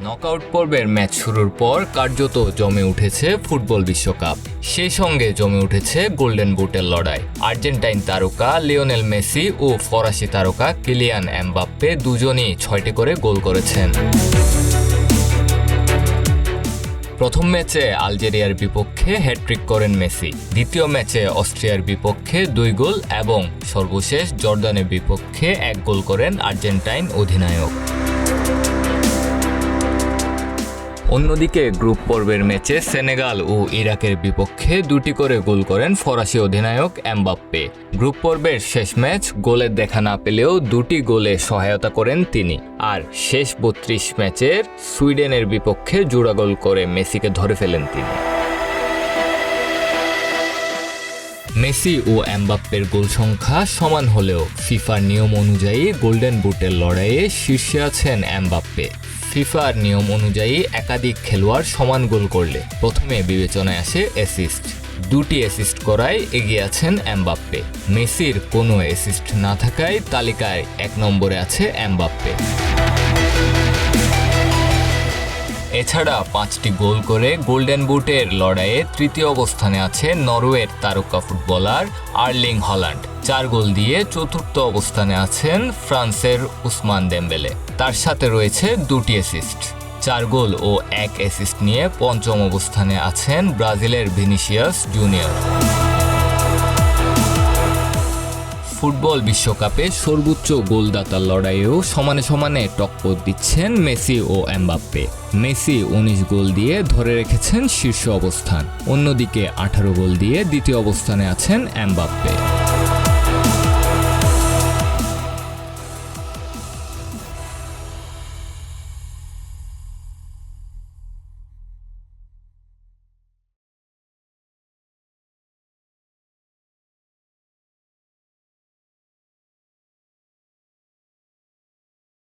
Knockout পর্বের match শুরুর পর কার্যত জমে উঠেছে ফুটবল বিশ্বকাপ। সেই সঙ্গে জমে উঠেছে গোল্ডেন বুটের লড়াই। আর্জেন্টাইন তারকা লিওনেল মেসি ও ফরাসি তারকা কিলিয়ান এমবাপ্পে দুজনই 6টি করে গোল করেছেন। প্রথম ম্যাচে আলজেরিয়ার বিপক্ষে হ্যাটট্রিক করেন মেসি, দ্বিতীয় ম্যাচে অস্ট্রিয়ার বিপক্ষে 2 গোল এবং সর্বশেষ জর্দানের বিপক্ষে 1 গোল করেন আর্জেন্টাইন অধিনায়ক। অন্যদিকে গ্রুপ পর্বের ম্যাচে সেনেগাল ও ইরাকের বিপক্ষে 2টি করে গোল করেন ফরাসি অধিনায়ক এমবাপ্পে। গ্রুপ পর্বের শেষ ম্যাচ গোলের দেখা না পেলেও 2টি গোলে সহায়তা করেন তিনি। আর শেষ 32 ম্যাচের সুইডেনের বিপক্ষে জোড়া গোল করে মেসিকে ধরে ফেলেন তিনি। মেসি ও এমবাপ্পের গোল সংখ্যা সমান হলেও ফিফার নিয়ম অনুযায়ী গোল্ডেন বুটের লড়াইয়ে শীর্ষে আছেন এমবাপ্পে। ফিফার নিয়ম অনুযায়ী একাধিক খেলোয়াড় সমান গোল করলে প্রথমে বিবেচনায় আসে অ্যাসিস্ট। 2টি অ্যাসিস্ট করায় এগিয়ে আছেন এমবাপ্পে। মেসির কোনো অ্যাসিস্ট না থাকায় তালিকায় 1 নম্বরে আছে এমবাপ্পে। এছাড়া 5টি গোল করে গোল্ডেন বুটের লড়াইয়ে তৃতীয় অবস্থানে আছে নরওয়ের তারকা ফুটবলার আর্লিং হল্যান্ড। 4 গোল দিয়ে চতুর্থ অবস্থানে আছেন ফ্রান্সের উসমান দেমবেলে। তার সাথে রয়েছে 2টি অ্যাসিস্ট। 4 গোল ও 1 অ্যাসিস্ট নিয়ে পঞ্চম অবস্থানে আছেন ব্রাজিলের ভিনিসিয়াস জুনিয়র। ফুটবল বিশ্বকাপে সর্বোচ্চ গোলদাতার লড়াইয়েও সমানে সমানে টক্কর দিচ্ছেন মেসি ও এমবাপ্পে। মেসি 19 গোল দিয়ে ধরে রেখেছেন শীর্ষ অবস্থান, অন্যদিকে 18 গোল দিয়ে দ্বিতীয় অবস্থানে আছেন এমবাপ্পে।